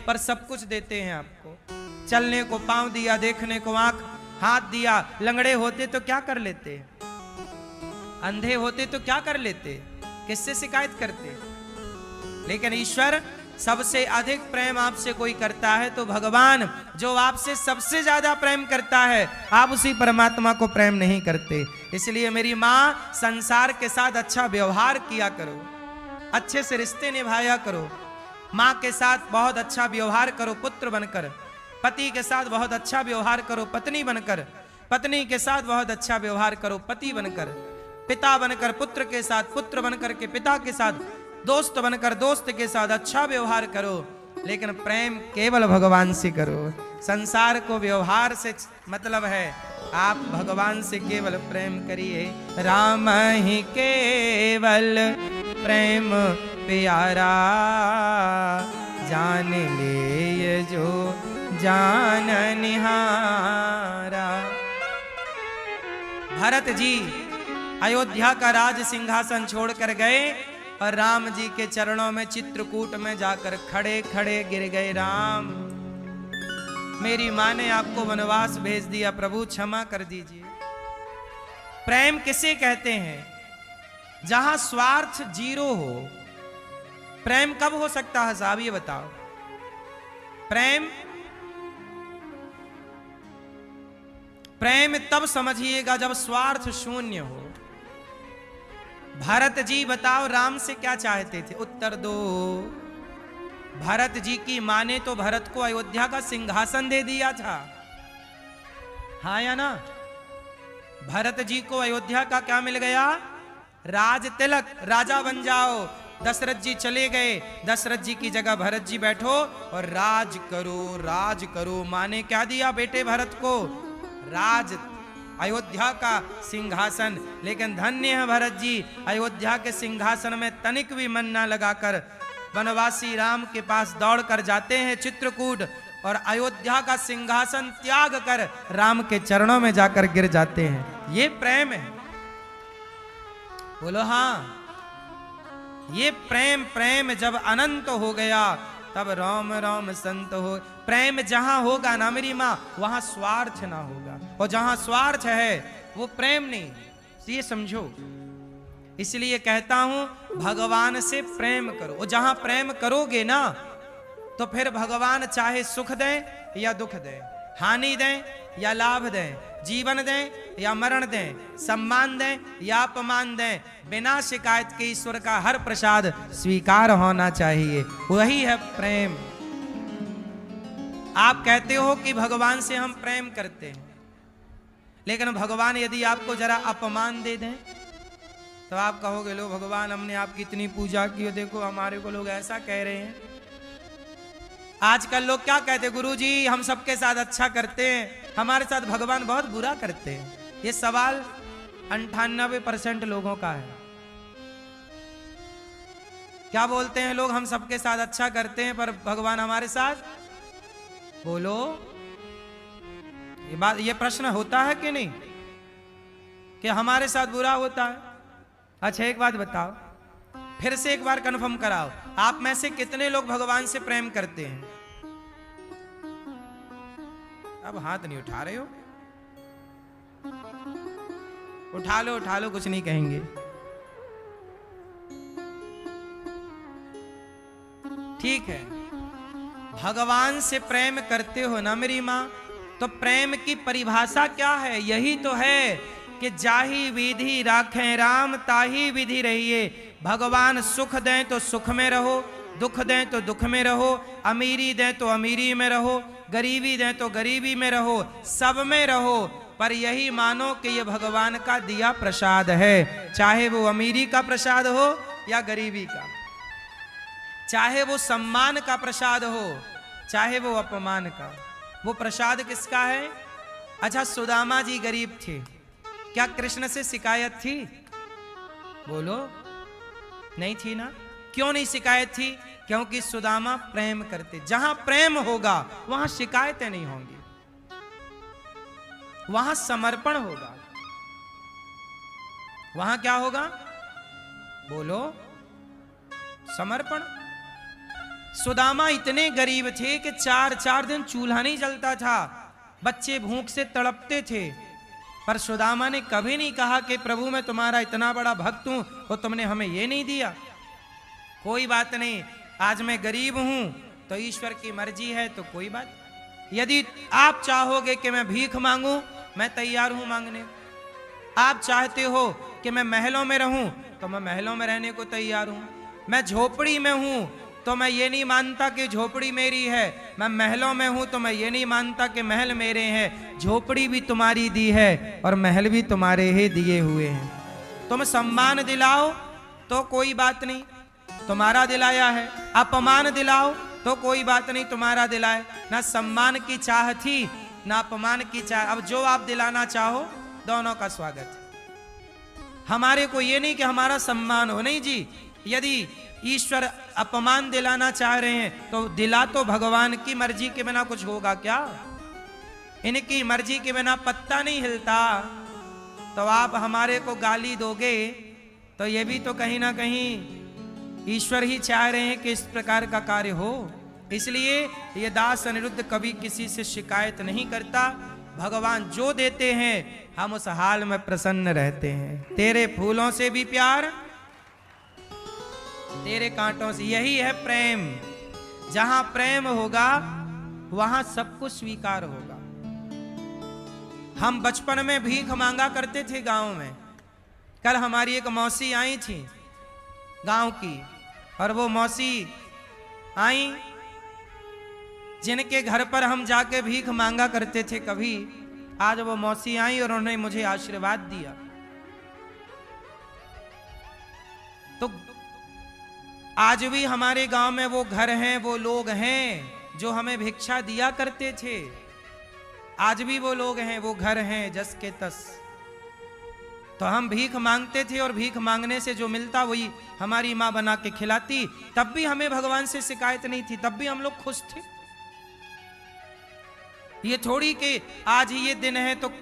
पर सब कुछ देते हैं आपको। चलने को पांव दिया, देखने को आंख, हाथ दिया। लंगड़े होते तो क्या कर लेते, अंधे होते तो क्या कर लेते, किससे शिकायत करते। लेकिन ईश्वर सबसे अधिक प्रेम आपसे कोई करता है तो भगवान जो आपसे सबसे ज्यादा प्रेम करता है, आप उसी परमात्मा को प्रेम नहीं करते। इसलिए मेरी माँ, संसार के साथ अच्छा व्यवहार किया करो, अच्छे से रिश्ते निभाया करो। माँ के साथ बहुत अच्छा व्यवहार करो पुत्र बनकर, पति के साथ बहुत अच्छा व्यवहार करो पत्नी बनकर, पत्नी के साथ बहुत अच्छा व्यवहार करो पति बनकर, पिता बनकर पुत्र के साथ, पुत्र बनकर के पिता के साथ, दोस्त बनकर दोस्त के साथ अच्छा व्यवहार करो। लेकिन प्रेम केवल भगवान से करो। संसार को व्यवहार से मतलब है, आप भगवान से केवल प्रेम करिए। राम ही केवल प्रेम प्यारा, जान ले ये जो जान निहारा। भरत जी अयोध्या का राज सिंहासन छोड़कर गए और राम जी के चरणों में चित्रकूट में जाकर खड़े खड़े गिर गए। राम, मेरी मां ने आपको वनवास भेज दिया, प्रभु क्षमा कर दीजिए। प्रेम किसे कहते हैं? जहां स्वार्थ जीरो हो। प्रेम कब हो सकता है साहब, ये बताओ। प्रेम तब समझिएगा जब स्वार्थ शून्य हो। भरत जी बताओ राम से क्या चाहते थे, उत्तर दो। भरत जी की मां ने तो भरत को अयोध्या का सिंहासन दे दिया था, हाँ या ना? भरत जी को अयोध्या का क्या मिल गया? राज तिलक, राजा बन जाओ। दशरथ जी चले गए, दशरथ जी की जगह भरत जी बैठो और राज करो, राज करो। मां ने क्या दिया बेटे भरत को? राज, अयोध्या का सिंहासन। लेकिन धन्य है भरत जी, अयोध्या के सिंहासन में तनिक भी मन ना लगाकर वनवासी राम के पास दौड़ कर जाते हैं चित्रकूट, और अयोध्या का सिंहासन त्याग कर राम के चरणों में जाकर गिर जाते हैं। ये प्रेम है, बोलो हाँ। ये प्रेम जब अनंत हो गया तब राम राम संत हो। प्रेम जहां होगा ना मेरी मां, वहां स्वार्थ ना होगा, और जहां स्वार्थ है वो प्रेम नहीं। ये समझो, इसलिए कहता हूं भगवान से प्रेम करो। और जहां प्रेम करोगे ना तो फिर भगवान चाहे सुख दें या दुख दें, हानि दें या लाभ दें, जीवन दें या मरण दें, सम्मान दें या अपमान दें, बिना शिकायत के ईश्वर का हर प्रसाद स्वीकार होना चाहिए। वही है प्रेम। आप कहते हो कि भगवान से हम प्रेम करते हैं, लेकिन भगवान यदि आपको जरा अपमान दे दें तो आप कहोगे लो भगवान हमने आपकी इतनी पूजा की, देखो हमारे को लोग ऐसा कह रहे हैं। आजकल लोग क्या कहते, गुरुजी हम सबके साथ अच्छा करते हैं, हमारे साथ भगवान बहुत बुरा करते हैं। ये सवाल 98% लोगों का है। क्या बोलते हैं लोग, हम सबके साथ अच्छा करते हैं पर भगवान हमारे साथ, बोलो ये प्रश्न होता है कि नहीं कि हमारे साथ बुरा होता है? अच्छा एक बात बताओ, फिर से एक बार कंफर्म कराओ, आप में से कितने लोग भगवान से प्रेम करते हैं? अब हाथ नहीं उठा रहे हो, उठा लो, कुछ नहीं कहेंगे। ठीक है, भगवान से प्रेम करते हो ना मेरी मां, तो प्रेम की परिभाषा क्या है? यही तो है कि जाही विधि राखें राम ताही विधि रहिए। भगवान सुख दें तो सुख में रहो, दुख दें तो दुख में रहो, अमीरी दें तो अमीरी में रहो, गरीबी दें तो गरीबी में रहो, सब में रहो। पर यही मानो कि ये भगवान का दिया प्रसाद है, चाहे वो अमीरी का प्रसाद हो या गरीबी का, चाहे वो सम्मान का प्रसाद हो चाहे वो अपमान का। वो प्रसाद किसका है? अच्छा सुदामा जी गरीब थे, क्या कृष्ण से शिकायत थी? बोलो नहीं थी ना। क्यों नहीं शिकायत थी? क्योंकि सुदामा प्रेम करते। जहां प्रेम होगा वहां शिकायतें नहीं होंगी, वहां समर्पण होगा। वहां क्या होगा? बोलो समर्पण। सुदामा इतने गरीब थे कि 4 दिन चूल्हा नहीं जलता था, बच्चे भूख से तड़पते थे। पर सुदामा ने कभी नहीं कहा कि प्रभु मैं तुम्हारा इतना बड़ा भक्त हूं और तुमने हमें ये नहीं दिया। कोई बात नहीं, आज मैं गरीब हूं तो ईश्वर की मर्जी है, तो कोई बात। यदि आप चाहोगे कि मैं भीख मांगूं, मैं तैयार हूं मांगने। आप चाहते हो कि मैं महलों में रहूं, तो मैं महलों में रहने को तैयार हूं। मैं झोपड़ी में हूं तो मैं ये नहीं मानता कि झोपड़ी मेरी है। मैं महलों में हूं तो मैं ये नहीं मानता कि महल मेरे हैं। झोपड़ी भी तुम्हारी दी है और महल भी तुम्हारे ही दिए हुए हैं। तुम सम्मान दिलाओ तो कोई बात नहीं, तुम्हारा दिलाया है। अपमान दिलाओ तो कोई बात नहीं, तुम्हारा दिलाए। ना सम्मान की चाह थी ना अपमान की चाह। अब जो आप दिलाना चाहो दोनों का स्वागत है। हमारे को ये नहीं कि हमारा सम्मान हो, नहीं जी। यदि ईश्वर अपमान दिलाना चाह रहे हैं तो दिला, तो भगवान की मर्जी के बिना कुछ होगा क्या? इनकी मर्जी के बिना पत्ता नहीं हिलता। तो आप हमारे को गाली दोगे तो ये भी तो कहीं ना कहीं ईश्वर ही चाह रहे हैं कि इस प्रकार का कार्य हो। इसलिए ये दास अनिरुद्ध कभी किसी से शिकायत नहीं करता। भगवान जो देते हैं हम उस हाल में प्रसन्न रहते हैं। तेरे फूलों से भी प्यार, तेरे कांटों से। यही है प्रेम। जहां प्रेम होगा वहां सब कुछ स्वीकार होगा। हम बचपन में भीख मांगा करते थे गांव में। कल हमारी एक मौसी आई थी गांव की, और वो मौसी आई जिनके घर पर हम जाके भीख मांगा करते थे कभी। आज वो मौसी आई और उन्होंने मुझे आशीर्वाद दिया। तो आज भी हमारे गांव में वो घर हैं, वो लोग हैं जो हमें भिक्षा दिया करते थे। आज भी वो लोग हैं, वो घर हैं जस के तस। तो हम भीख मांगते थे और भीख मांगने से जो मिलता वही हमारी माँ बना के खिलाती। तब भी हमें भगवान से शिकायत नहीं थी, तब भी हम लोग खुश थे। ये थोड़ी कि आज ये दिन है तो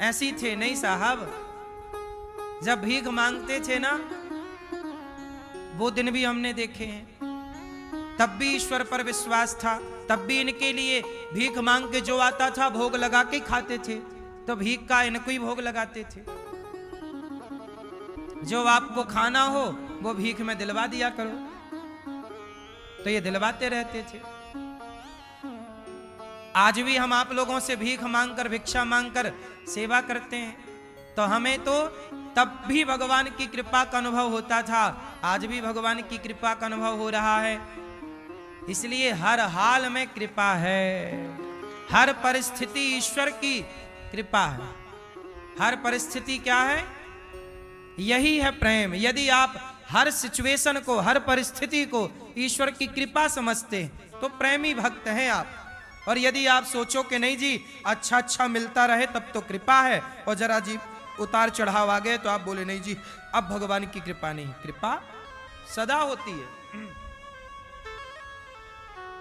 ऐसी थे, नहीं साहब। जब भीख मांगते थे ना वो दिन भी हमने देखे हैं। तब भी ईश्वर पर विश्वास था। तब भी इनके लिए भीख मांग के जो आता था भोग लगा के खाते थे। तो भीख का इनको ही भोग लगाते थे। जो आपको खाना हो वो भीख में दिलवा दिया करो, तो ये दिलवाते रहते थे। आज भी हम आप लोगों से भीख मांगकर, भिक्षा मांगकर सेवा करते हैं। तो हमें तो तब भी भगवान की कृपा का अनुभव होता था, आज भी भगवान की कृपा का अनुभव हो रहा है। इसलिए हर हाल में कृपा है, हर परिस्थिति ईश्वर की कृपा है। हर परिस्थिति क्या है? यही है प्रेम। यदि आप हर सिचुएशन को, हर परिस्थिति को ईश्वर की कृपा समझते हैं तो प्रेमी भक्त हैं आप। और यदि आप सोचो कि नहीं जी अच्छा अच्छा मिलता रहे तब तो कृपा है, और जरा जी उतार चढ़ाव आ गए तो आप बोले नहीं जी अब भगवान की कृपा नहीं। कृपा सदा होती है।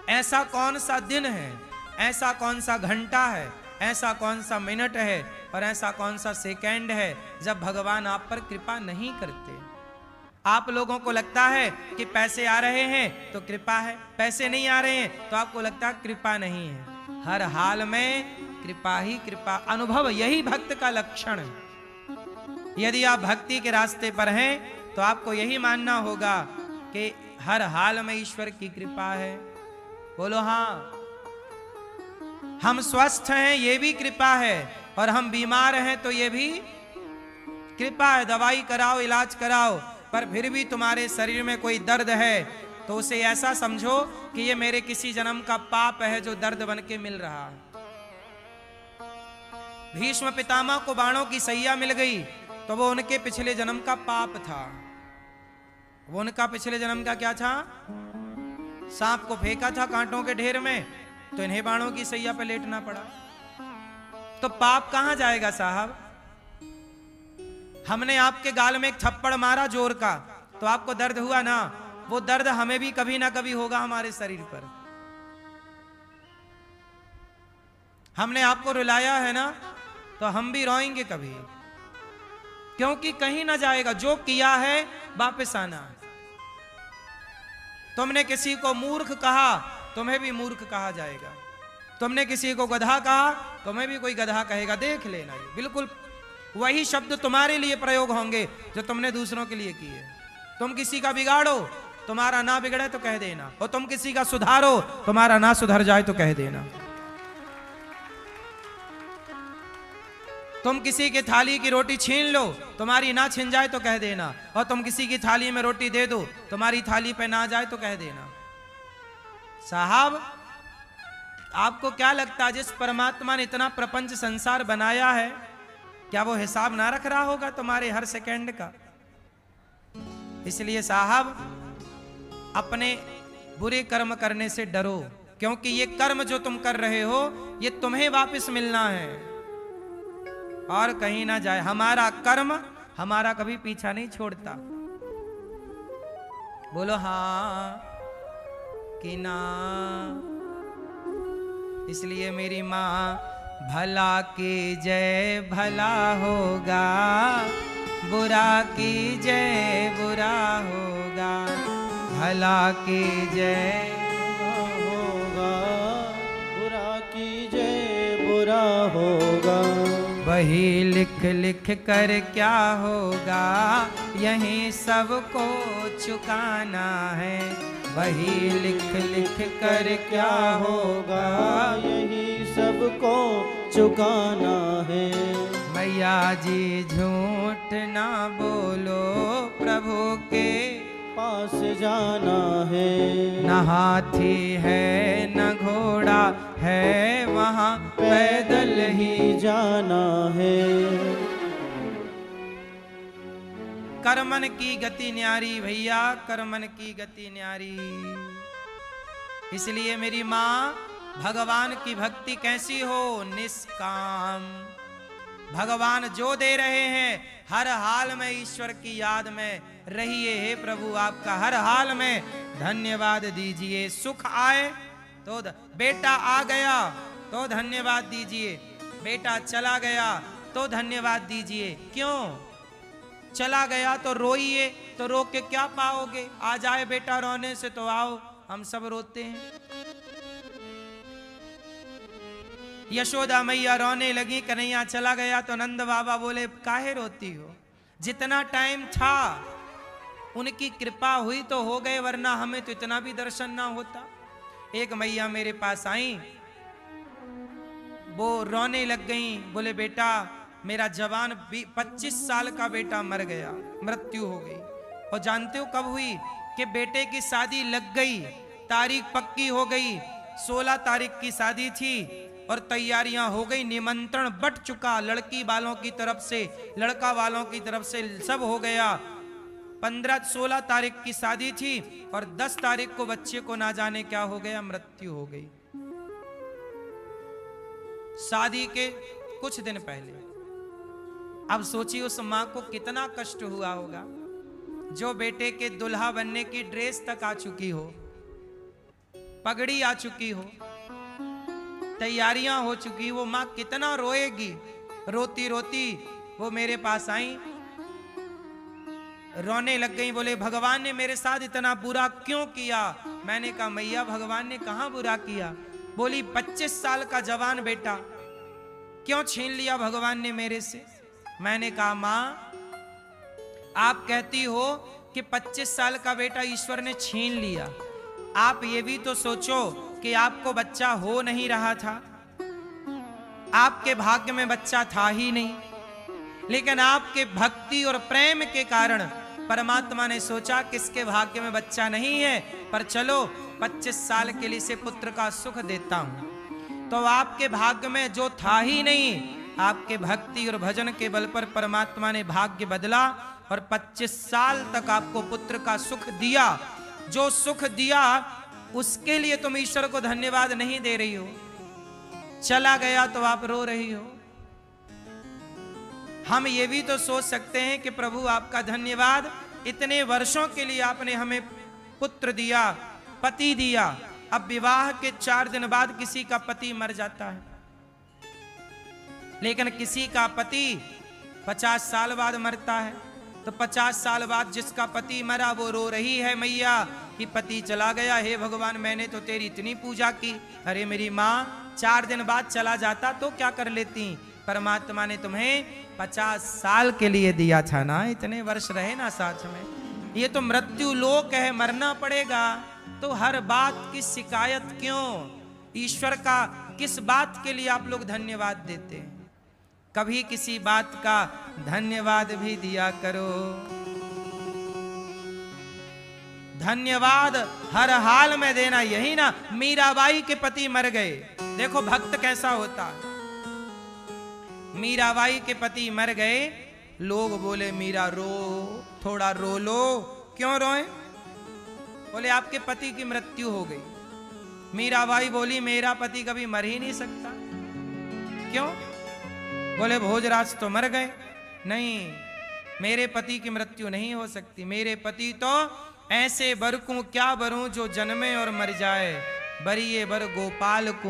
ऐसा कौन सा दिन है, ऐसा कौन सा घंटा है, ऐसा कौन सा मिनट है और ऐसा कौन सा सेकंड है जब भगवान आप पर कृपा नहीं करते। आप लोगों को लगता है कि पैसे आ रहे हैं तो कृपा है, पैसे नहीं आ रहे हैं तो आपको लगता है कृपा नहीं है। हर हाल में कृपा ही कृपा। अनुभव यही भक्त का लक्षण है। यदि आप भक्ति के रास्ते पर हैं तो आपको यही मानना होगा कि हर हाल में ईश्वर की कृपा है। बोलो हाँ। हम स्वस्थ हैं ये भी कृपा है, और हम बीमार हैं तो ये भी कृपा है। दवाई कराओ, इलाज कराओ, पर फिर भी तुम्हारे शरीर में कोई दर्द है तो उसे ऐसा समझो कि ये मेरे किसी जन्म का पाप है जो दर्द बन के मिल रहा है। भीष्म पितामह को बाणों की सैया मिल गई तो वो उनके पिछले जन्म का पाप था। वो उनका पिछले जन्म का क्या था? सांप को फेंका था कांटों के ढेर में तो इन्हें बाणों की सैया पे लेटना पड़ा। तो पाप कहां जाएगा साहब? हमने आपके गाल में एक थप्पड़ मारा जोर का तो आपको दर्द हुआ ना, वो दर्द हमें भी कभी ना कभी होगा हमारे शरीर पर। हमने आपको रुलाया है ना तो हम भी रोएंगे कभी, क्योंकि कहीं ना जाएगा। जो किया है वापस आना है। तुमने किसी को मूर्ख कहा, तुम्हें भी मूर्ख कहा जाएगा। तुमने किसी को गधा कहा, तुम्हें भी कोई गधा कहेगा। देख लेना, ये बिल्कुल वही शब्द तुम्हारे लिए प्रयोग होंगे जो तुमने दूसरों के लिए किए। तुम किसी का बिगाड़ो, तुम्हारा ना बिगड़े तो कह देना, और तुम किसी का सुधारो, तुम्हारा ना सुधर जाए तो कह देना। तुम किसी की थाली की रोटी छीन लो, तुम्हारी ना छिन जाए तो कह देना, और तुम किसी की थाली में रोटी दे दो, तुम्हारी थाली पे ना जाए तो कह देना। साहब, आपको क्या लगता है जिस परमात्मा ने इतना प्रपंच संसार बनाया है, क्या वो हिसाब ना रख रहा होगा तुम्हारे हर सेकंड का? इसलिए साहब, अपने बुरे कर्म करने से डरो, क्योंकि ये कर्म जो तुम कर रहे हो ये तुम्हें वापस मिलना है और कहीं ना जाए। हमारा कर्म हमारा कभी पीछा नहीं छोड़ता। बोलो हाँ कि ना। इसलिए मेरी माँ, भला की जय भला होगा, बुरा की जय बुरा होगा। भला की जय होगा, बुरा की जय बुरा होगा। वही लिख लिख कर क्या होगा, यही सबको चुकाना है। वही लिख लिख कर क्या होगा, यही सबको चुकाना है। मैया जी झूठ ना बोलो, प्रभु के पास जाना है। न हाथी है न घोड़ा है, वहाँ पैदल ही जाना है। कर्मन की गति न्यारी भैया, कर्मन की गति न्यारी। इसलिए मेरी माँ, भगवान की भक्ति कैसी हो? निष्काम। भगवान जो दे रहे हैं हर हाल में ईश्वर की याद में रहिए। हे प्रभु, आपका हर हाल में धन्यवाद दीजिए। सुख आए तो बेटा आ गया तो धन्यवाद दीजिए, बेटा चला गया तो धन्यवाद दीजिए। क्यों? चला गया तो रोइए, तो रो के क्या पाओगे? आ जाए बेटा रोने से तो आओ, हम सब रोते हैं। यशोदा मैया रोने लगी, कन्हैया चला गया तो नंद बाबा बोले काहे रोती हो? जितना टाइम था उनकी कृपा हुई तो हो गए, वरना हमें तो इतना भी दर्शन ना होता। एक मैया मेरे पास आई, वो रोने लग गई, बोले बेटा मेरा जवान 25 साल का बेटा मर गया, मृत्यु हो गई। और जानते हो कब हुई? कि बेटे की शादी लग गई, तारीख पक्की हो गई, 16 तारीख की शादी थी और तैयारियां हो गई, निमंत्रण बट चुका, लड़की वालों की तरफ से, लड़का वालों की तरफ से, सब हो गया। 16 तारीख की शादी थी और 10 तारीख को बच्चे को ना जाने क्या हो गया, मृत्यु हो गई। शादी के कुछ दिन पहले। अब सोचिए उस मां को कितना कष्ट हुआ होगा, जो बेटे के दुल्हा बनने की ड्रेस तक आ चुकी हो, पगड़ी आ चुकी हो, तैयारियां हो चुकी, वो मां कितना रोएगी। रोती रोती वो मेरे पास आई, रोने लग गई, बोले भगवान ने मेरे साथ इतना बुरा क्यों किया? मैंने कहा मैया भगवान ने कहां बुरा किया? बोली 25 साल का जवान बेटा क्यों छीन लिया भगवान ने मेरे से? मैंने कहा मां, आप कहती हो कि 25 साल का बेटा ईश्वर ने छीन लिया, आप ये भी तो सोचो कि आपको बच्चा हो नहीं रहा था, आपके भाग्य में बच्चा था ही नहीं, लेकिन आपके भक्ति और प्रेम के कारण परमात्मा ने सोचा कि इसके भाग्य में बच्चा नहीं है, पर चलो 25 साल के लिए से पुत्र का सुख देता हूं। तो आपके भाग्य में जो था ही नहीं, आपके भक्ति और भजन के बल पर परमात्मा ने भाग्य बदला और 25 साल तक आपको पुत्र का सुख दिया। जो सुख दिया उसके लिए तुम ईश्वर को धन्यवाद नहीं दे रही हो, चला गया तो आप रो रही हो। हम ये भी तो सोच सकते हैं कि प्रभु आपका धन्यवाद, इतने वर्षों के लिए आपने हमें पुत्र दिया, पति दिया। अब विवाह के 4 दिन बाद किसी का पति मर जाता है, लेकिन किसी का पति 50 साल बाद मरता है। तो 50 साल बाद जिसका पति मरा वो रो रही है मैया कि पति चला गया, हे भगवान मैंने तो तेरी इतनी पूजा की, अरे मेरी माँ 4 दिन बाद चला जाता तो क्या कर लेती, परमात्मा ने तुम्हें 50 साल के लिए दिया था ना, इतने वर्ष रहे ना साथ में, ये तो मृत्यु लोक है, मरना पड़ेगा, तो हर बात की शिकायत क्यों, ईश्वर का किस बात के लिए आप लोग धन्यवाद देते हैं, कभी किसी बात का धन्यवाद भी दिया करो। धन्यवाद हर हाल में देना, यही ना मीराबाई के पति मर गए, देखो भक्त कैसा होता, मीराबाई के पति मर गए, लोग बोले मीरा रो, थोड़ा रो लो, क्यों रोए, बोले आपके पति की मृत्यु हो गई। मीराबाई बोली मेरा पति कभी मर ही नहीं सकता, क्यों, बोले भोजराज तो मर गए, नहीं मेरे पति की मृत्यु नहीं हो सकती, मेरे पति तो ऐसे बरकूं क्या बरूं जो जन्मे और मर जाए, बरिए बर गोपाल को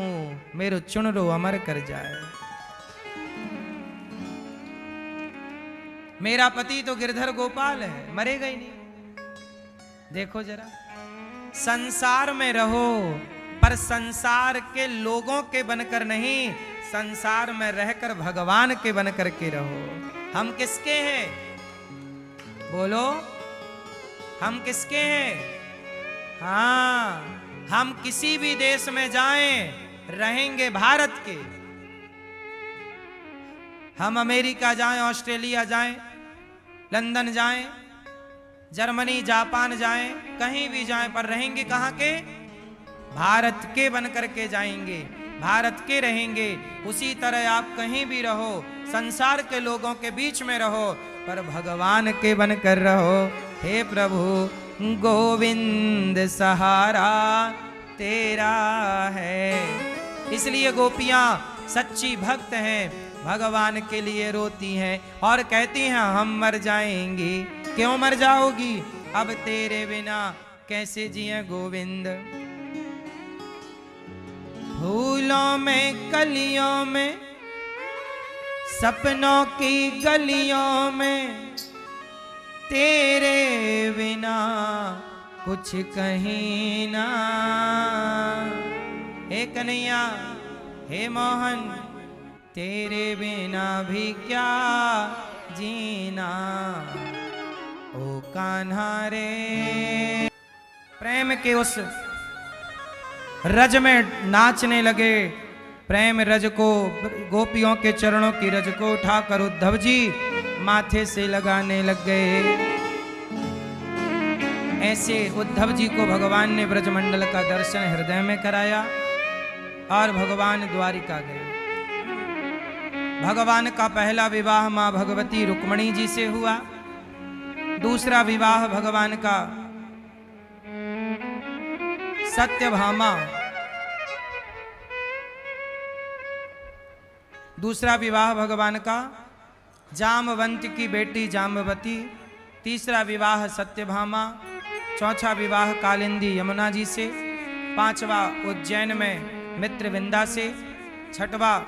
मेरो चुनरो अमर कर जाए। मेरा पति तो गिरधर गोपाल है, मरेगा ही नहीं। देखो जरा, संसार में रहो पर संसार के लोगों के बनकर नहीं, संसार में रहकर भगवान के बनकर के रहो। हम किसके हैं, बोलो हम किसके हैं, हाँ हम किसी भी देश में जाएं रहेंगे भारत के, हम अमेरिका जाएं, ऑस्ट्रेलिया जाएं, लंदन जाएं, जर्मनी जापान जाएं, कहीं भी जाएं पर रहेंगे कहाँ के, भारत के बनकर के जाएंगे, भारत के रहेंगे। उसी तरह आप कहीं भी रहो, संसार के लोगों के बीच में रहो पर भगवान के बनकर रहो। हे प्रभु गोविंद सहारा तेरा है, इसलिए गोपियां सच्ची भक्त हैं, भगवान के लिए रोती हैं और कहती हैं हम मर जाएंगी। क्यों मर जाओगी, अब तेरे बिना कैसे जिए गोविंद। फूलों में कलियों में सपनों की गलियों में तेरे बिना कुछ कहीं ना। हे कन्हैया हे मोहन तेरे बिना भी क्या जीना, ओ कान्हा रे। प्रेम के उस रज में नाचने लगे, प्रेम रज को, गोपियों के चरणों की रज को उठाकर उद्धव जी माथे से लगाने लग गए। ऐसे उद्धव जी को भगवान ने ब्रजमंडल का दर्शन हृदय में कराया और भगवान द्वारिका गए। भगवान का पहला विवाह मां भगवती रुक्मणी जी से हुआ, दूसरा विवाह भगवान का सत्यभामा, दूसरा विवाह भगवान का जामवंत की बेटी जाम्बवती, तीसरा विवाह सत्यभामा, चौथा विवाह कालिंदी यमुना जी से, पांचवा उज्जैन में मित्रविंदा से, छठवा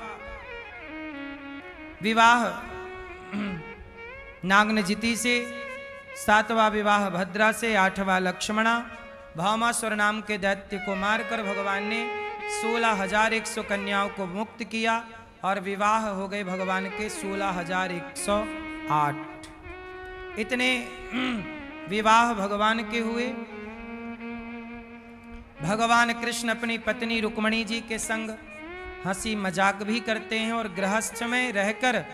विवाह नागनजिति से, सातवां विवाह भद्रा से, आठवां लक्ष्मणा। भामासुर नाम के दैत्य को मारकर भगवान ने 16,100 कन्याओं को मुक्त किया और विवाह हो गए भगवान के 16,108। इतने विवाह भगवान के हुए। भगवान कृष्ण अपनी पत्नी रुक्मणी जी के संग हंसी मजाक भी करते हैं और गृहस्थ में रहकर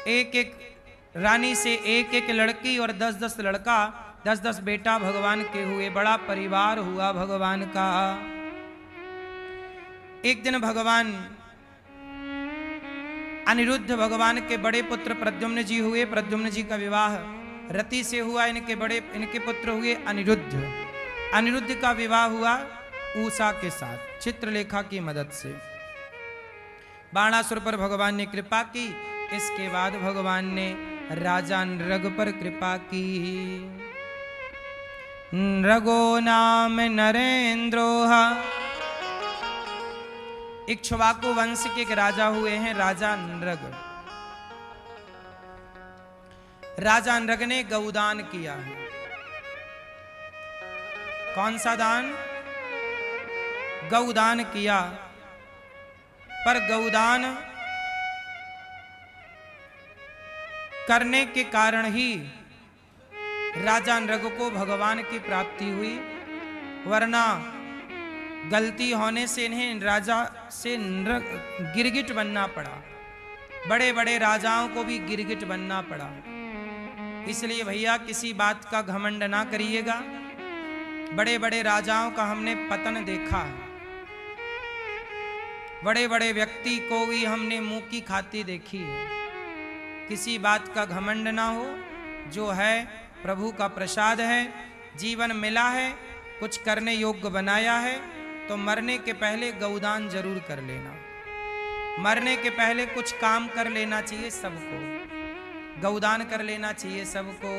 एक एक रानी से एक एक लड़की और 10-10 लड़का, 10-10 बेटा भगवान के हुए। बड़ा परिवार हुआ भगवान का। एक दिन भगवान अनिरुद्ध भगवान के बड़े पुत्र प्रद्युम्न जी हुए। प्रद्युम्न जी का विवाह रति से हुआ। इनके पुत्र हुए अनिरुद्ध। अनिरुद्ध का विवाह हुआ ऊषा के साथ चित्रलेखा की मदद से। बाणासुर पर भगवान ने कृपा की। इसके बाद भगवान ने राजा नृग पर कृपा की। नृगो नाम नरेंद्रोह, इक्ष्वाकु वंश के एक राजा हुए हैं राजा नृग। राजा नृग ने गौदान किया है। कौन सा दान? गौदान किया। पर गौदान करने के कारण ही राजा नृग को भगवान की प्राप्ति हुई, वरना गलती होने से इन्हें राजा से गिरगिट बनना पड़ा। बड़े बड़े राजाओं को भी गिरगिट बनना पड़ा। इसलिए भैया किसी बात का घमंड ना करिएगा। बड़े बड़े राजाओं का हमने पतन देखा है, बड़े बड़े व्यक्ति को भी हमने मुंह की खाती देखी है। किसी बात का घमंड ना हो, जो है प्रभु का प्रसाद है। जीवन मिला है, कुछ करने योग्य बनाया है, तो मरने के पहले गौदान जरूर कर लेना। मरने के पहले कुछ काम कर लेना चाहिए सबको, गौदान कर लेना चाहिए सबको।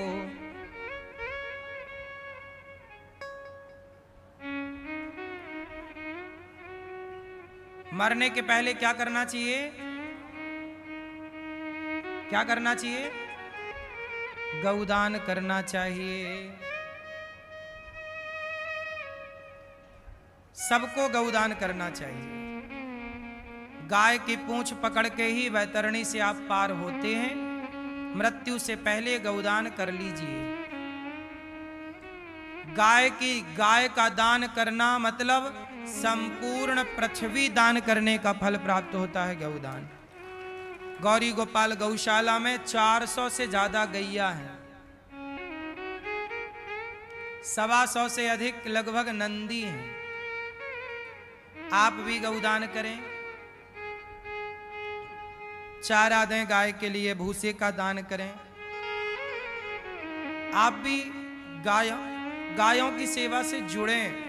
मरने के पहले क्या करना चाहिए? क्या करना चाहिए? गौदान करना चाहिए। सबको गौदान करना चाहिए। गाय की पूंछ पकड़ के ही वैतरणी से आप पार होते हैं। मृत्यु से पहले गौदान कर लीजिए। गाय का दान करना मतलब संपूर्ण पृथ्वी दान करने का फल प्राप्त होता है गौदान। गौरी गोपाल गौशाला में 400 से ज्यादा गैया हैं, 125 से अधिक लगभग नंदी हैं। आप भी गौदान करें, चारा दें गाय के लिए, भूसे का दान करें। आप भी गायों की सेवा से जुड़ें।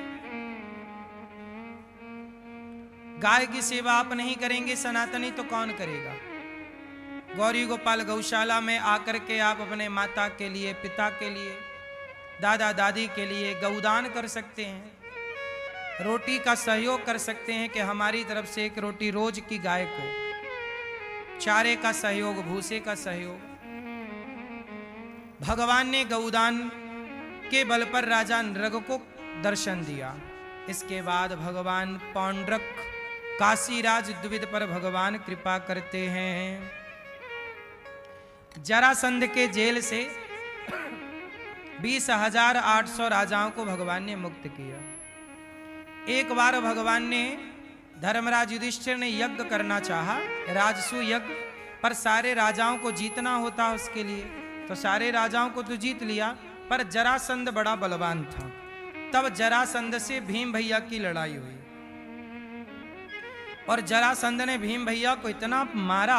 गाय की सेवा आप नहीं करेंगे सनातनी तो कौन करेगा? गौरी गोपाल गौशाला में आकर के आप अपने माता के लिए, पिता के लिए, दादा दादी के लिए गौदान कर सकते हैं। रोटी का सहयोग कर सकते हैं कि हमारी तरफ से एक रोटी रोज की गाय को, चारे का सहयोग, भूसे का सहयोग। भगवान ने गौदान के बल पर राजा नृग को दर्शन दिया। इसके बाद भगवान पौंड्रक काशीराज द्विविद पर भगवान कृपा करते हैं। जरासंध के जेल से 20,800 राजाओं को भगवान ने मुक्त किया। एक बार भगवान ने धर्मराज युधिष्ठिर ने यज्ञ करना चाहा, राजसू यज्ञ, पर सारे राजाओं को जीतना होता उसके लिए, तो सारे राजाओं को तो जीत लिया, पर जरासंध बड़ा बलवान था। तब जरासंध से भीम भैया की लड़ाई हुई और जरासंध ने भीम भैया को इतना मारा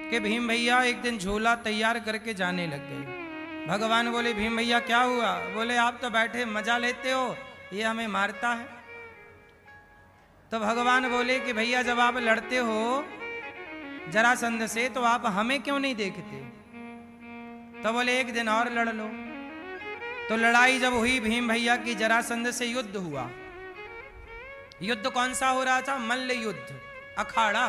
कि भीम भैया एक दिन झोला तैयार करके जाने लग गए। भगवान बोले, भीम भैया क्या हुआ? बोले, आप तो बैठे मजा लेते हो, ये हमें मारता है। तो भगवान बोले कि भैया जब आप लड़ते हो जरासंध से तो आप हमें क्यों नहीं देखते? तो बोले, एक दिन और लड़ लो। तो लड़ाई जब हुई भीम भैया की, जरासंध से युद्ध हुआ। युद्ध कौन सा हो रहा था? मल्ल युद्ध, अखाड़ा।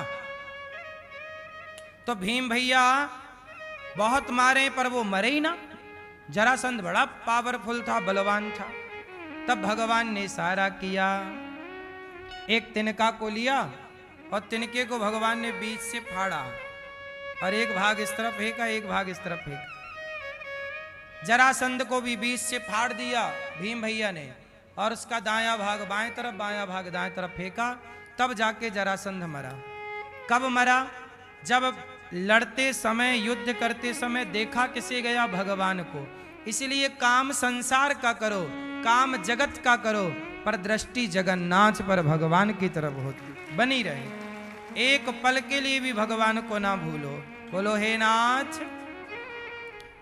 तो भीम भैया बहुत मारे पर वो मरे ही ना। जरासंध बड़ा पावरफुल था, बलवान था। तब भगवान ने इशारा किया, एक तिनका को लिया और तिनके को भगवान ने बीच से फाड़ा और एक भाग इस तरफ फेंका, एक भाग इस तरफ फेंका। जरासंध को भी बीच से फाड़ दिया भीम भैया ने और उसका दायां भाग बाएं तरफ, बायां भाग दाएं तरफ फेंका। तब जाके जरासंध मरा। कब मरा? जब लड़ते समय, युद्ध करते समय देखा किसे गया? भगवान को। इसलिए काम संसार का करो, काम जगत का करो, पर दृष्टि जगन्नाथ पर भगवान की तरफ होती बनी रहे। एक पल के लिए भी भगवान को ना भूलो। बोलो, हे नाथ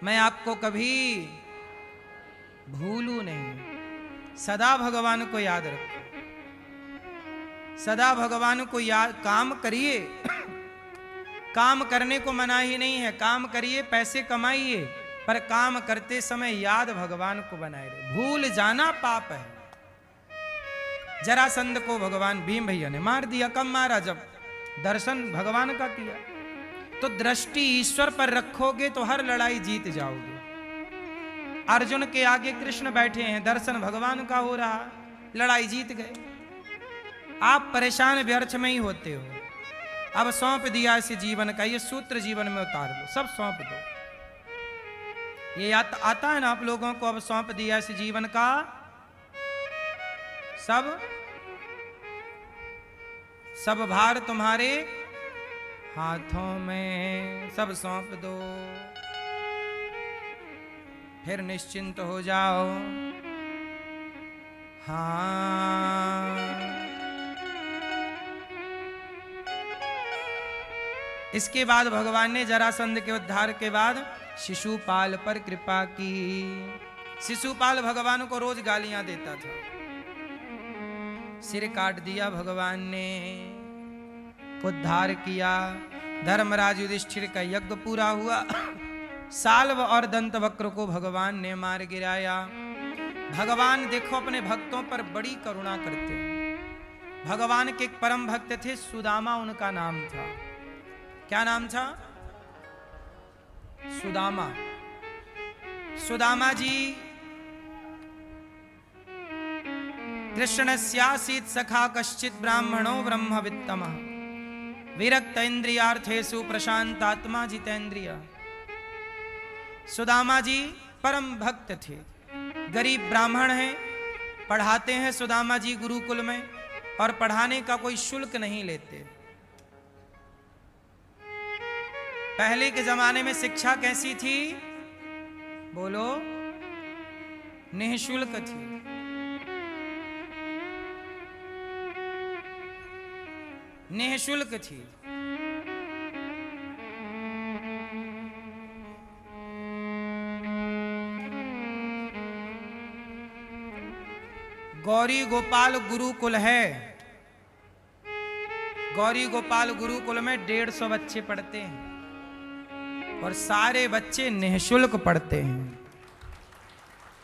मैं आपको कभी भूलू नहीं। सदा भगवान को याद रखो, सदा भगवान को याद। काम करिए, काम करने को मना ही नहीं है, काम करिए, पैसे कमाइए, पर काम करते समय याद भगवान को बनाए रहे। भूल जाना पाप है। जरासंध को भगवान भीम भैया ने मार दिया। कब मारा? जब दर्शन भगवान का किया। तो दृष्टि ईश्वर पर रखोगे तो हर लड़ाई जीत जाओगे। अर्जुन के आगे कृष्ण बैठे हैं, दर्शन भगवान का हो रहा, लड़ाई जीत गए। आप परेशान व्यर्थ में ही होते हो। अब सौंप दिया इस जीवन का, ये सूत्र जीवन में उतार दो, सब सौंप दो। ये आता है ना आप लोगों को, अब सौंप दिया इस जीवन का, सब भार तुम्हारे हाथों में, सब सौंप दो, फिर निश्चिंत हो जाओ। हाँ, इसके बाद भगवान ने जरासंध के उद्धार के बाद शिशुपाल पर कृपा की। शिशुपाल भगवान को रोज गालियां देता था, सिर काट दिया भगवान ने, उद्धार किया। धर्मराज युधिष्ठिर का यज्ञ पूरा हुआ। साल्व और दंतवक्र को भगवान ने मार गिराया। भगवान देखो अपने भक्तों पर बड़ी करुणा करते हैं। भगवान के एक परम भक्त थे, सुदामा उनका नाम था। क्या नाम था? सुदामा। सुदामा जी कृष्णस्यासीत् सखा कश्चित् ब्राह्मणो ब्रह्मवित्तमः विरक्त इंद्रियार्थेषु प्रशांतात्मा जितेंद्रिय। सुदामा जी परम भक्त थे, गरीब ब्राह्मण हैं, पढ़ाते हैं सुदामा जी गुरुकुल में, और पढ़ाने का कोई शुल्क नहीं लेते। पहले के जमाने में शिक्षा कैसी थी? बोलो, निःशुल्क थी। निःशुल्क थी। गौरी गोपाल गुरुकुल है। गौरी गोपाल गुरुकुल में 150 बच्चे पढ़ते हैं और सारे बच्चे निःशुल्क पढ़ते हैं।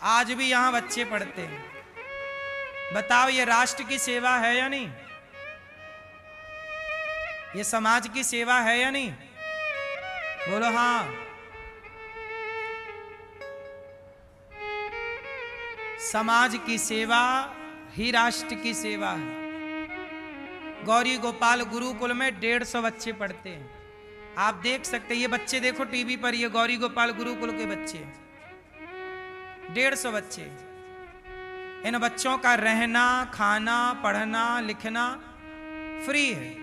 आज भी यहां बच्चे पढ़ते हैं। बताओ, ये राष्ट्र की सेवा है या नहीं? ये समाज की सेवा है या नहीं? बोलो हाँ। समाज की सेवा ही राष्ट्र की सेवा है। गौरी गोपाल गुरुकुल में 150 बच्चे पढ़ते हैं। आप देख सकते हैं, ये बच्चे देखो टीवी पर, ये गौरी गोपाल गुरुकुल के बच्चे, 150 बच्चे। इन बच्चों का रहना, खाना, पढ़ना, लिखना फ्री है।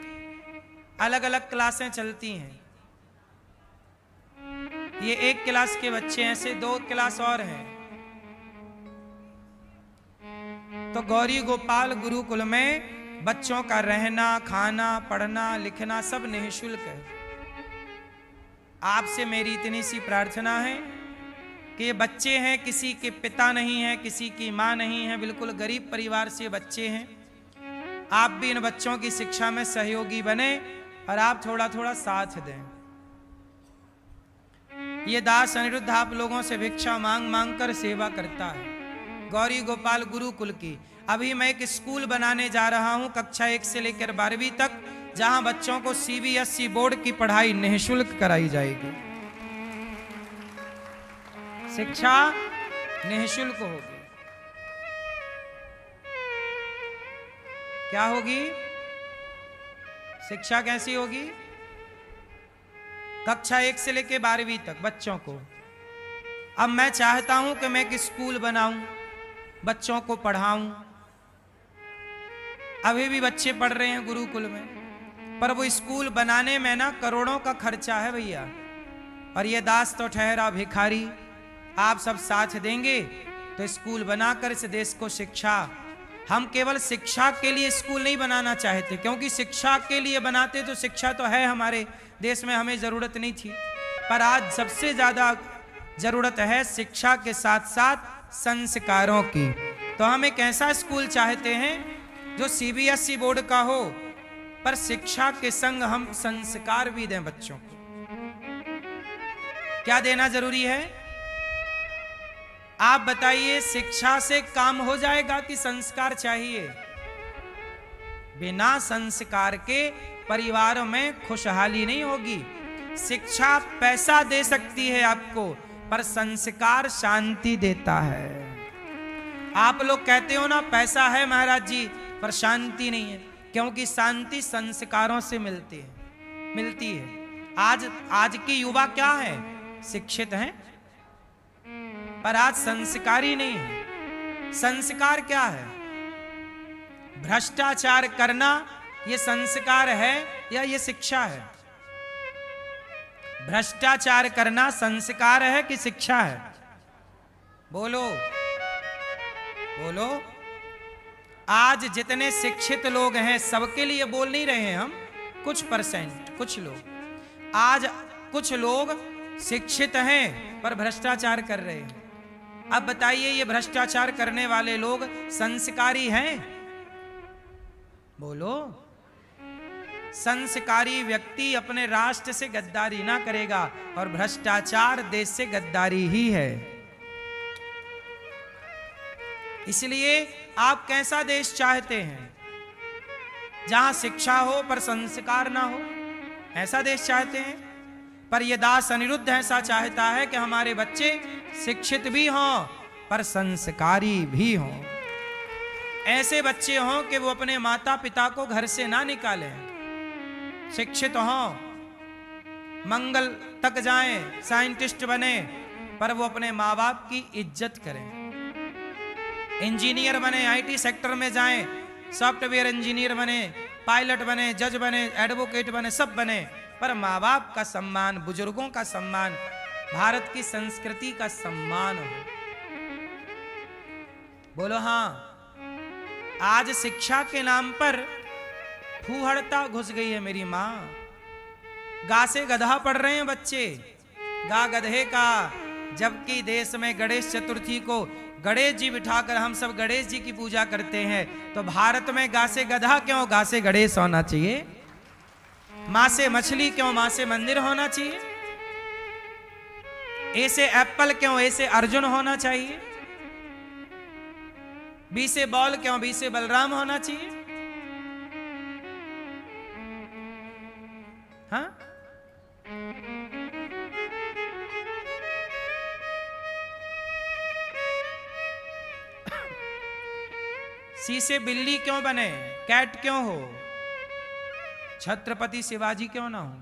अलग अलग क्लासें चलती हैं। ये 1 क्लास के बच्चे हैं, ऐसे 2 क्लास और हैं। तो गौरी गोपाल गुरुकुल में बच्चों का रहना, खाना, पढ़ना, लिखना सब निःशुल्क है। आपसे मेरी इतनी सी प्रार्थना है कि ये बच्चे हैं, किसी के पिता नहीं है, किसी की माँ नहीं है, बिल्कुल गरीब परिवार से बच्चे हैं। आप भी इन बच्चों की शिक्षा में सहयोगी बने और आप थोड़ा थोड़ा साथ दें। ये दास अनिरुद्ध आप लोगों से भिक्षा मांग मांग कर सेवा करता है गौरी गोपाल गुरुकुल की। अभी मैं एक स्कूल बनाने जा रहा हूं, कक्षा 1 से लेकर 12वीं तक, जहां बच्चों को CBSE बोर्ड की पढ़ाई निःशुल्क कराई जाएगी। शिक्षा निःशुल्क होगी। क्या होगी? शिक्षा कैसी होगी? कक्षा 1 से लेकर 12वीं तक बच्चों को। अब मैं चाहता हूं कि मैं एक स्कूल बनाऊं, बच्चों को पढ़ाऊं। अभी भी बच्चे पढ़ रहे हैं गुरुकुल में, पर वो स्कूल बनाने में ना करोड़ों का खर्चा है भैया। और ये दास तो ठहरा भिखारी। आप सब साथ देंगे तो स्कूल बनाकर इस देश को शिक्षा, हम केवल शिक्षा के लिए स्कूल नहीं बनाना चाहते, क्योंकि शिक्षा के लिए बनाते तो शिक्षा तो है हमारे देश में, हमें जरूरत नहीं थी। पर आज सबसे ज्यादा जरूरत है शिक्षा के साथ साथ संस्कारों की। तो हम एक ऐसा स्कूल चाहते हैं जो CBSE बोर्ड का हो, पर शिक्षा के संग हम संस्कार भी दें बच्चों को। क्या देना जरूरी है? आप बताइए, शिक्षा से काम हो जाएगा कि संस्कार चाहिए? बिना संस्कार के परिवार में खुशहाली नहीं होगी। शिक्षा पैसा दे सकती है आपको, पर संस्कार शांति देता है। आप लोग कहते हो ना पैसा है महाराज जी पर शांति नहीं है, क्योंकि शांति संस्कारों से मिलती है। आज की युवा क्या है, शिक्षित हैं पर आज संस्कारी नहीं है। संस्कार क्या है? भ्रष्टाचार करना ये संस्कार है या ये शिक्षा है? भ्रष्टाचार करना संस्कार है कि शिक्षा है? बोलो बोलो। आज जितने शिक्षित लोग हैं सबके लिए बोल नहीं रहे हैं हम, कुछ परसेंट कुछ लोग। आज कुछ लोग शिक्षित हैं पर भ्रष्टाचार कर रहे हैं। अब बताइए ये भ्रष्टाचार करने वाले लोग संस्कारी हैं? बोलो। संस्कारी व्यक्ति अपने राष्ट्र से गद्दारी ना करेगा, और भ्रष्टाचार देश से गद्दारी ही है। इसलिए आप कैसा देश चाहते हैं? जहां शिक्षा हो पर संस्कार ना हो, ऐसा देश चाहते हैं? पर यह दास अनिरुद्ध ऐसा चाहता है कि हमारे बच्चे शिक्षित भी हों पर संस्कारी भी हों। ऐसे बच्चे हों कि वो अपने माता पिता को घर से ना निकालें, शिक्षित हों, मंगल तक जाएं, साइंटिस्ट बने, पर वो अपने माँ बाप की इज्जत करें। इंजीनियर बने, आईटी सेक्टर में जाएं, सॉफ्टवेयर इंजीनियर बने, पायलट बने, जज बने, एडवोकेट बने, सब बने, पर माँ बाप का सम्मान, बुजुर्गों का सम्मान, भारत की संस्कृति का सम्मान हो। बोलो हाँ। आज शिक्षा के नाम पर फूहड़ता घुस गई है मेरी माँ। गा से गधा पढ़ रहे हैं बच्चे, गा गधे का। जबकि देश में गणेश चतुर्थी को गणेश जी बिठाकर हम सब गणेश जी की पूजा करते हैं, तो भारत में गा से गधा क्यों? गा से गणेश होना चाहिए। मां से मछली क्यों? मां से मंदिर होना चाहिए। ए से एप्पल क्यों? ए से अर्जुन होना चाहिए। बी से बॉल क्यों? बी से बलराम होना चाहिए। हाँ? सी से बिल्ली क्यों बने? कैट क्यों हो? छत्रपति शिवाजी क्यों ना हो?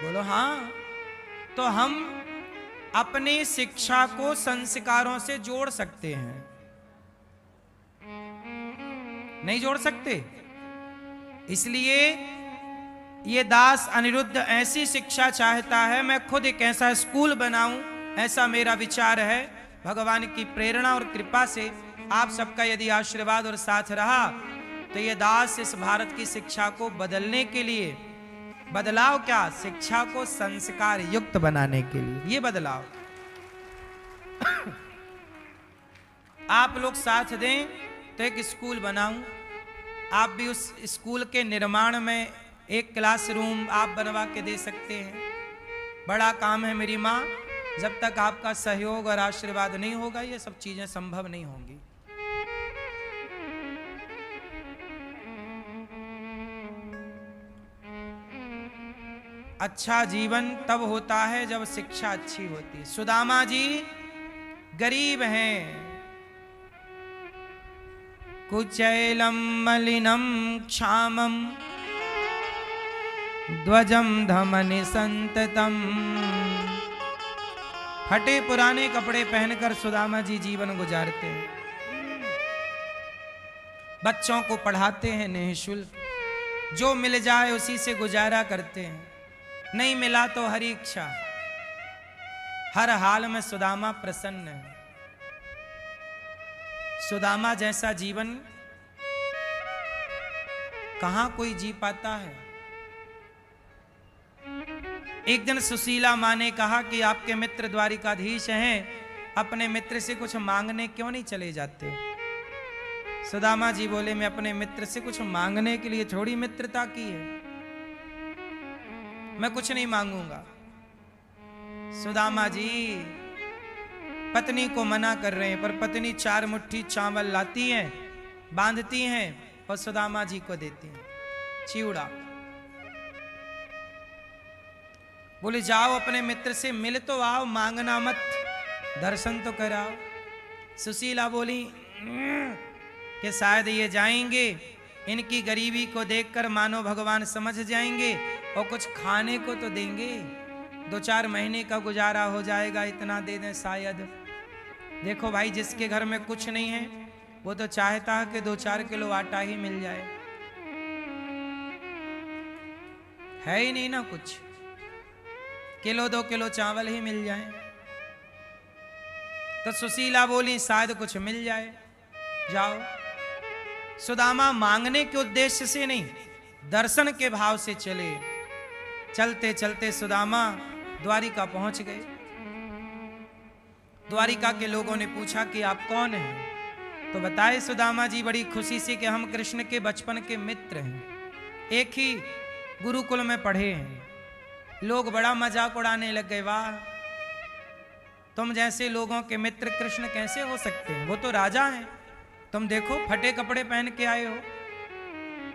बोलो हाँ। तो हम अपनी शिक्षा को संस्कारों से जोड़ सकते हैं, नहीं जोड़ सकते? इसलिए ये दास अनिरुद्ध ऐसी शिक्षा चाहता है। मैं खुद एक ऐसा स्कूल बनाऊं, ऐसा मेरा विचार है। भगवान की प्रेरणा और कृपा से आप सबका यदि आशीर्वाद और साथ रहा तो ये दास इस भारत की शिक्षा को बदलने के लिए, बदलाव क्या, शिक्षा को संस्कार युक्त बनाने के लिए ये बदलाव आप लोग साथ दें तो एक स्कूल बनाऊं। आप भी उस स्कूल के निर्माण में एक क्लासरूम आप बनवा के दे सकते हैं। बड़ा काम है मेरी माँ। जब तक आपका सहयोग और आशीर्वाद नहीं होगा ये सब चीजें संभव नहीं होंगी। अच्छा जीवन तब होता है जब शिक्षा अच्छी होती है। सुदामा जी गरीब हैं, कुचैलम मलिनम क्षामम ध्वजम धमनि संततम। फटे पुराने कपड़े पहनकर सुदामा जी जीवन गुजारते हैं। बच्चों को पढ़ाते हैं निःशुल्क, जो मिल जाए उसी से गुजारा करते हैं। नहीं मिला तो हरी इच्छा। हर हाल में सुदामा प्रसन्न है। सुदामा जैसा जीवन कहां कोई जी पाता है। एक दिन सुशीला मां ने कहा कि आपके मित्र द्वारिकाधीश हैं, अपने मित्र से कुछ मांगने क्यों नहीं चले जाते। सुदामा जी बोले मैं अपने मित्र से कुछ मांगने के लिए थोड़ी मित्रता की है, मैं कुछ नहीं मांगूंगा। सुदामा जी पत्नी को मना कर रहे हैं, पर पत्नी 4 मुट्ठी चावल लाती हैं, बांधती हैं और सुदामा जी को देती हैं चिवड़ा। बोले जाओ अपने मित्र से मिल तो आओ, मांगना मत, दर्शन तो कराओ। सुशीला बोली कि शायद ये जाएंगे, इनकी गरीबी को देखकर मानो भगवान समझ जाएंगे और कुछ खाने को तो देंगे, 2-4 महीने का गुजारा हो जाएगा, इतना दे दें शायद। देखो भाई, जिसके घर में कुछ नहीं है वो तो चाहता है कि 2-4 किलो आटा ही मिल जाए, है ही नहीं ना कुछ, 1-2 किलो चावल ही मिल जाए। तो सुशीला बोली शायद कुछ मिल जाए, जाओ। सुदामा मांगने के उद्देश्य से नहीं, दर्शन के भाव से चले। चलते चलते सुदामा द्वारिका पहुंच गए। द्वारिका के लोगों ने पूछा कि आप कौन हैं? तो बताए सुदामा जी बड़ी खुशी से कि हम कृष्ण के बचपन के मित्र हैं, एक ही गुरुकुल में पढ़े हैं। लोग बड़ा मजाक उड़ाने लग गए, वाह तुम जैसे लोगों के मित्र कृष्ण कैसे हो सकते हैं, वो तो राजा हैं, तुम देखो फटे कपड़े पहन के आए हो,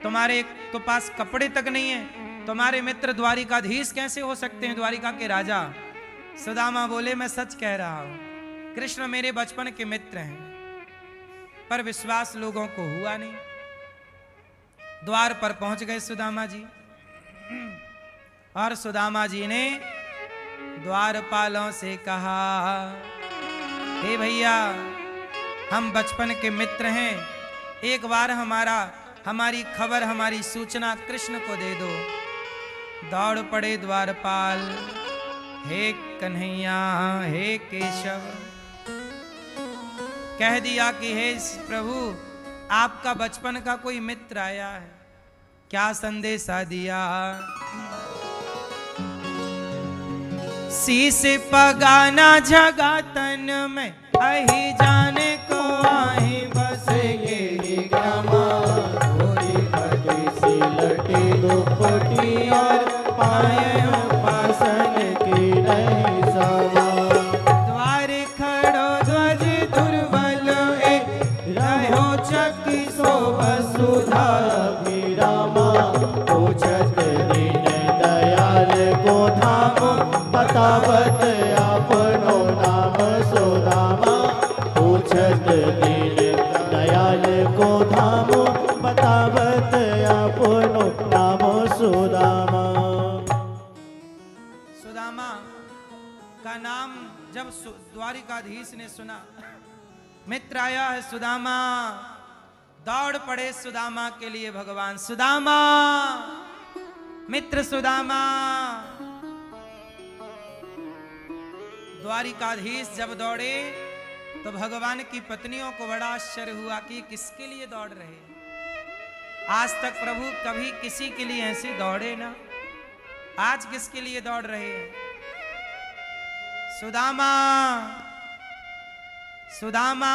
तुम्हारे तो पास कपड़े तक नहीं है, तुम्हारे मित्र द्वारिकाधीश कैसे हो सकते हैं, द्वारिका के राजा। सुदामा बोले मैं सच कह रहा हूं, कृष्ण मेरे बचपन के मित्र हैं, पर विश्वास लोगों को हुआ नहीं। द्वार पर पहुंच गए सुदामा जी, और सुदामा जी ने द्वारपालों से कहा, हे भैया हम बचपन के मित्र हैं, एक बार हमारी खबर, हमारी सूचना कृष्ण को दे दो। दौड़ पड़े द्वारपाल, हे कन्हैया हे केशव, कह दिया कि हे प्रभु आपका बचपन का कोई मित्र आया है, क्या संदेशा दिया? शीश पगाना जगा तन में, अही जाने को आही बस ये ग्रामा, गोरी फटी सी लटी दुपट्टी और पाए पासन की नहीं सवा। द्वार खड़ो ध्वज दुर्बल रहो चकी सो वसुधा अभिरामा, पूछत दीन दयाल को धाम, बतावत आपनो नाम सुदामा। पूछत दीन दयाल को धाम, बतावत आपनो नाम सुदामा। सुदामा का नाम जब द्वारिकाधीश ने सुना, मित्र आया है सुदामा, दौड़ पड़े सुदामा के लिए भगवान। सुदामा मित्र सुदामा। द्वारिकाधीश जब दौड़े तो भगवान की पत्नियों को बड़ा आश्चर्य हुआ कि किसके लिए दौड़ रहे हैं। आज तक प्रभु कभी किसी के लिए ऐसे दौड़े ना, आज किसके लिए दौड़ रहे हैं? सुदामा सुदामा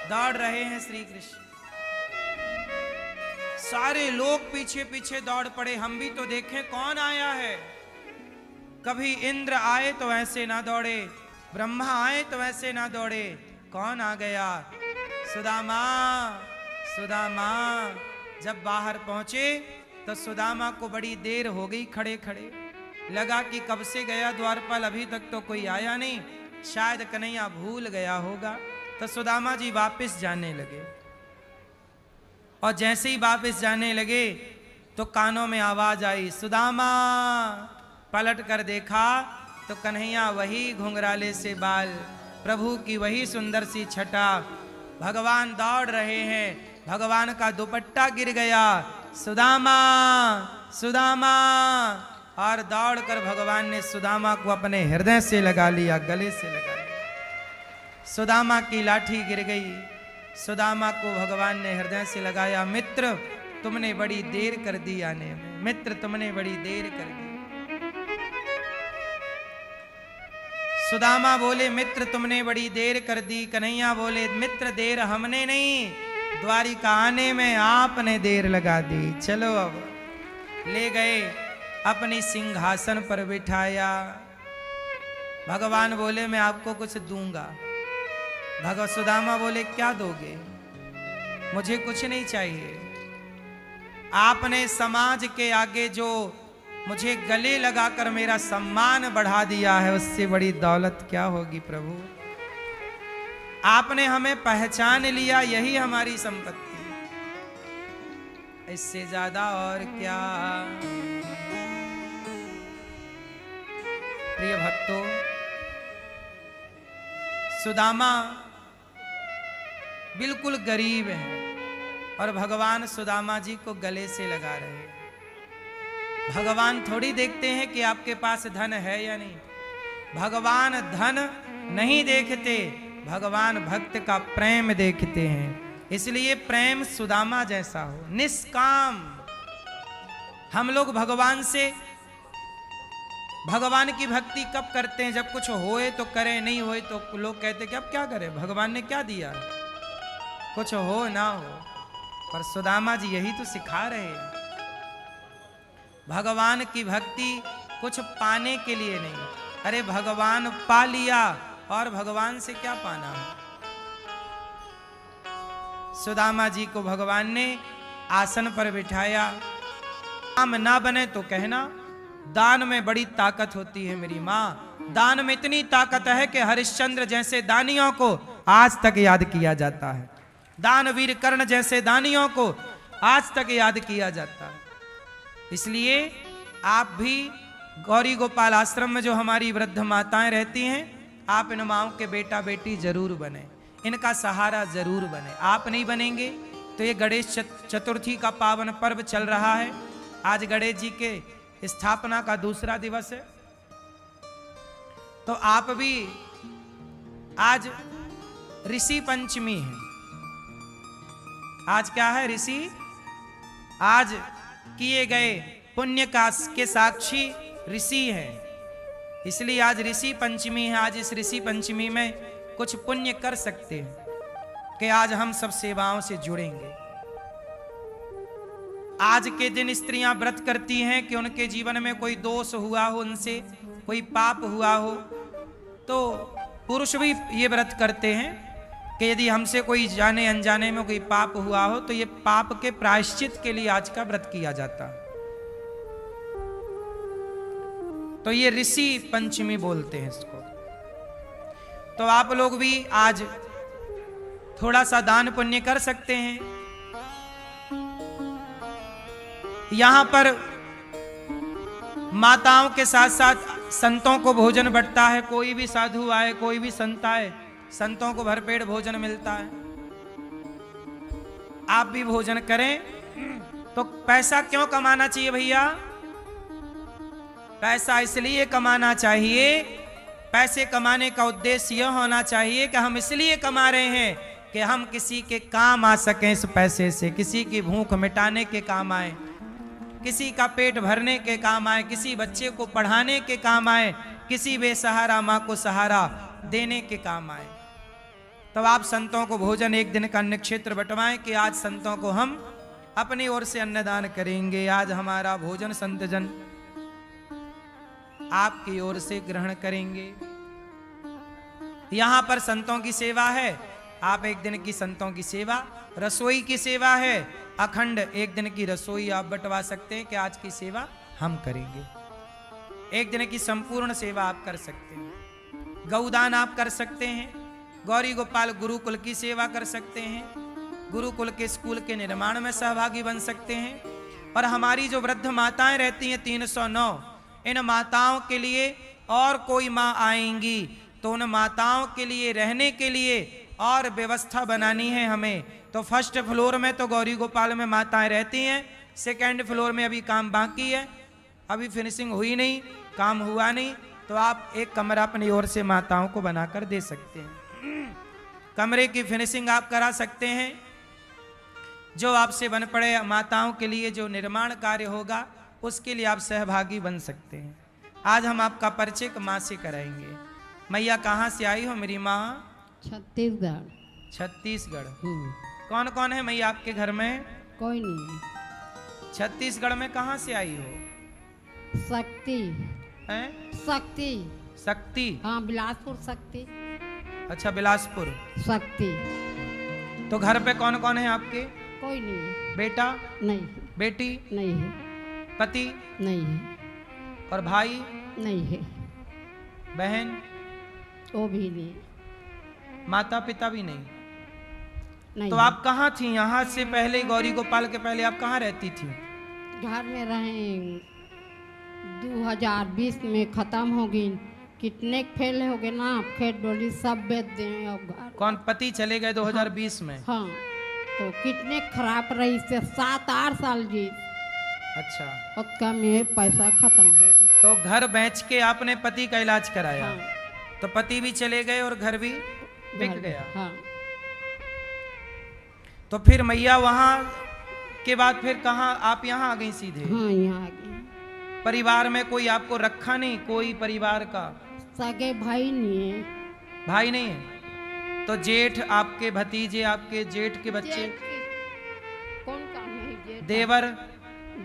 दौड़ रहे हैं श्री कृष्ण। सारे लोग पीछे पीछे दौड़ पड़े, हम भी तो देखें कौन आया है। कभी इंद्र आए तो ऐसे ना दौड़े, ब्रह्मा आए तो ऐसे ना दौड़े, कौन आ गया? सुदामा सुदामा। जब बाहर पहुंचे तो सुदामा को बड़ी देर हो गई खड़े खड़े, लगा कि कब से गया द्वारपाल, अभी तक तो कोई आया नहीं, शायद कन्हैया भूल गया होगा। तो सुदामा जी वापस जाने लगे, और जैसे ही वापस जाने लगे तो कानों में आवाज आई, सुदामा। पलट कर देखा तो कन्हैया वही घुंघराले से बाल, प्रभु की वही सुंदर सी छटा, भगवान दौड़ रहे हैं, भगवान का दुपट्टा गिर गया, सुदामा सुदामा। और दौड़कर भगवान ने सुदामा को अपने हृदय से लगा लिया, गले से लगा लिया। सुदामा की लाठी गिर गई, सुदामा को भगवान ने हृदय से लगाया। मित्र तुमने बड़ी देर कर दी आने में, मित्र तुमने बड़ी देर कर दी। सुदामा बोले मित्र तुमने बड़ी देर कर दी। कन्हैया बोले मित्र देर हमने नहीं, द्वारिका आने में आपने देर लगा दी। चलो अब। ले गए, अपनी सिंहासन पर बिठाया। भगवान बोले मैं आपको कुछ दूंगा। सुदामा बोले क्या दोगे? मुझे कुछ नहीं चाहिए। आपने समाज के आगे जो मुझे गले लगाकर मेरा सम्मान बढ़ा दिया है, उससे बड़ी दौलत क्या होगी प्रभु। आपने हमें पहचान लिया, यही हमारी संपत्ति, इससे ज्यादा और क्या। प्रिय भक्तों, सुदामा बिल्कुल गरीब है और भगवान सुदामा जी को गले से लगा रहे हैं। भगवान थोड़ी देखते हैं कि आपके पास धन है या नहीं, भगवान धन नहीं देखते, भगवान भक्त का प्रेम देखते हैं। इसलिए प्रेम सुदामा जैसा हो, निष्काम। हम लोग भगवान से, भगवान की भक्ति कब करते हैं? जब कुछ होए तो करें, नहीं होए तो लोग कहते कि अब क्या करें, भगवान ने क्या दिया, कुछ हो ना हो। पर सुदामा जी यही तो सिखा रहे हैं, भगवान की भक्ति कुछ पाने के लिए नहीं। अरे भगवान पा लिया और भगवान से क्या पाना है। सुदामा जी को भगवान ने आसन पर बिठाया। काम ना बने तो कहना, दान में बड़ी ताकत होती है मेरी माँ। दान में इतनी ताकत है कि हरिश्चंद्र जैसे दानियों को आज तक याद किया जाता है, दानवीर कर्ण जैसे दानियों को आज तक याद किया जाता है। इसलिए आप भी गौरी गोपाल आश्रम में जो हमारी वृद्ध माताएं रहती हैं, आप इन माओं के बेटा बेटी जरूर बने, इनका सहारा जरूर बने। आप नहीं बनेंगे तो ये गणेश चतुर्थी का पावन पर्व चल रहा है। आज गणेश जी के स्थापना का दूसरा दिवस है, तो आप भी, आज ऋषि पंचमी है। आज क्या है? ऋषि, आज किए गए पुण्य का के साक्षी ऋषि हैं, इसलिए आज ऋषि पंचमी है। आज इस ऋषि पंचमी में कुछ पुण्य कर सकते हैं कि आज हम सब सेवाओं से जुड़ेंगे। आज के दिन स्त्रियां व्रत करती हैं कि उनके जीवन में कोई दोष हुआ हो, उनसे कोई पाप हुआ हो, तो पुरुष भी ये व्रत करते हैं कि यदि हमसे कोई जाने अनजाने में कोई पाप हुआ हो तो ये पाप के प्रायश्चित के लिए आज का व्रत किया जाता है। तो ये ऋषि पंचमी बोलते हैं इसको। तो आप लोग भी आज थोड़ा सा दान पुण्य कर सकते हैं। यहां पर माताओं के साथ साथ संतों को भोजन बंटता है। कोई भी साधु आए, कोई भी संत आए, संतों को भरपेट भोजन मिलता है। आप भी भोजन करें। तो पैसा क्यों कमाना चाहिए भैया? पैसा इसलिए कमाना चाहिए, पैसे कमाने का उद्देश्य यह होना चाहिए कि हम इसलिए कमा रहे हैं कि हम किसी के काम आ सकें। इस पैसे से किसी की भूख मिटाने के काम आए, किसी का पेट भरने के काम आए, किसी बच्चे को पढ़ाने के काम आए, किसी बेसहारा माँ को सहारा देने के काम आए। तब आप संतों को भोजन एक दिन का अन्न क्षेत्र बंटवाएं कि आज संतों को हम अपनी ओर से अन्नदान करेंगे। आज हमारा भोजन संतजन आपकी ओर से ग्रहण करेंगे। यहां पर संतों की सेवा है। आप एक दिन की संतों की सेवा, रसोई की सेवा है, अखंड एक दिन की रसोई आप बंटवा सकते हैं कि आज की सेवा हम करेंगे। एक दिन की संपूर्ण सेवा आप कर सकते हैं। गौदान आप कर सकते हैं। गौरी गोपाल गुरुकुल की सेवा कर सकते हैं। गुरुकुल के स्कूल के निर्माण में सहभागी बन सकते हैं। और हमारी जो वृद्ध माताएं रहती हैं 309, इन माताओं के लिए और कोई माँ आएंगी तो उन माताओं के लिए रहने के लिए और व्यवस्था बनानी है हमें। तो फर्स्ट फ्लोर में तो गौरी गोपाल में माताएं रहती हैं, सेकंड फ्लोर में अभी काम बाकी है, अभी फिनिशिंग हुई नहीं, काम हुआ नहीं, तो आप एक कमरा अपनी ओर से माताओं को बनाकर दे सकते हैं। कमरे की फिनिशिंग आप करा सकते हैं। जो आपसे बन पड़े माताओं के लिए जो निर्माण कार्य होगा उसके लिए आप सहभागी बन सकते हैं। आज हम आपका परिचय माँ से कराएंगे। मैया कहाँ से आई हो मेरी माँ? छत्तीसगढ़। छत्तीसगढ़। कौन कौन है मैया आपके घर में? कोई नहीं। छत्तीसगढ़ में कहाँ से आई हो? शक्ति हैं? शक्ति शक्ति। हाँ, बिलासपुर शक्ति। अच्छा, बिलासपुर शक्ति। तो घर पे कौन कौन है आपके? कोई नहीं। बेटा नहीं। बेटी नहीं है। पति नहीं है। और भाई नहीं है, बहन, वो भी नहीं, माता पिता भी नहीं। नहीं तो है। आप कहाँ थी यहाँ से पहले, गौरी गोपाल के पहले आप कहाँ रहती थी? घर में रहे, 2020 में खत्म हो गई, कितने फेल हो गए ना, खेत डोली सब बेच दें अब घर। कौन पति चले गए 2020 में? हाँ, तो कितने खराब रही से 7-8 साल जी, अच्छा, उसका में पैसा खत्म हो गया। तो घर बेच के आपने पति का इलाज कराया। हाँ, तो पति भी चले गए और घर भी बिक घर- गया। हाँ, तो फिर मैया वहां के बाद फिर कहाँ, आप यहाँ आ गई सीधे? हाँ, यहाँ आ गए। परिवार में कोई आपको रखा नहीं, कोई परिवार का सगे भाई नहीं है। भाई नहीं है? तो जेठ, आपके भतीजे, आपके जेठ के बच्चे, जेठ की- कौन काम है जेठ? देवर?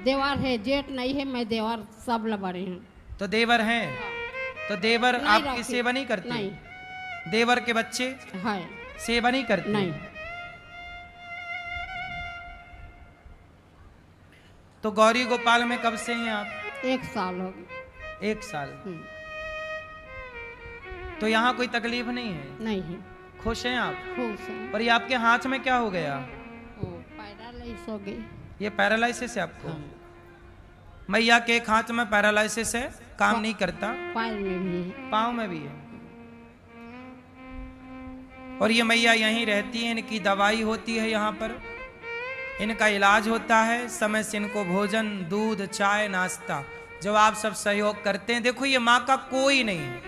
देवर है, जेठ नहीं है, मैं देवर सब लबड़े हैं। तो देवर हैं। तो देवर नहीं आपकी रखे। सेवा नहीं करते? नहीं देवर के बच्चे है, सेवा नहीं करते? नहीं। तो गौरी गोपाल में कब से हैं आप? 1 साल हो गया। 1 साल। तो यहाँ कोई तकलीफ नहीं है? नहीं है, खुश हैं आप? खुश है। पर ये आपके हाथ में क्या हो गया? ओ, पैरालाइज हो गई। ये पैरालाइसिस है आपको? हाँ, मैया के एक हाथ में पैरालाइसिस है, काम नहीं करता, पैर में भी है। पाँव में भी है। और ये मैया यहीं रहती है, इनकी दवाई होती है यहाँ पर, इनका इलाज होता है, समय से इनको भोजन, दूध, चाय, नाश्ता जो आप सब सहयोग करते हैं। देखो ये माँ का कोई नहीं है,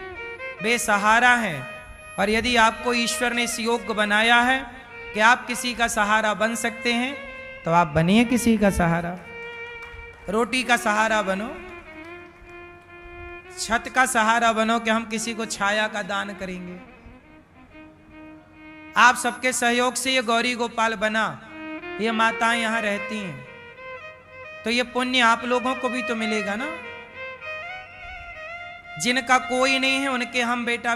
बेसहारा है। और यदि आपको ईश्वर ने इस योग्य बनाया है कि आप किसी का सहारा बन सकते हैं, तो आप बनिए किसी का सहारा। रोटी का सहारा बनो, छत का सहारा बनो कि हम किसी को छाया का दान करेंगे। आप सबके सहयोग से ये गौरी गोपाल बना, ये माताएं यहाँ रहती हैं, तो ये पुण्य आप लोगों को भी तो मिलेगा ना। जिनका कोई नहीं है उनके हम बेटा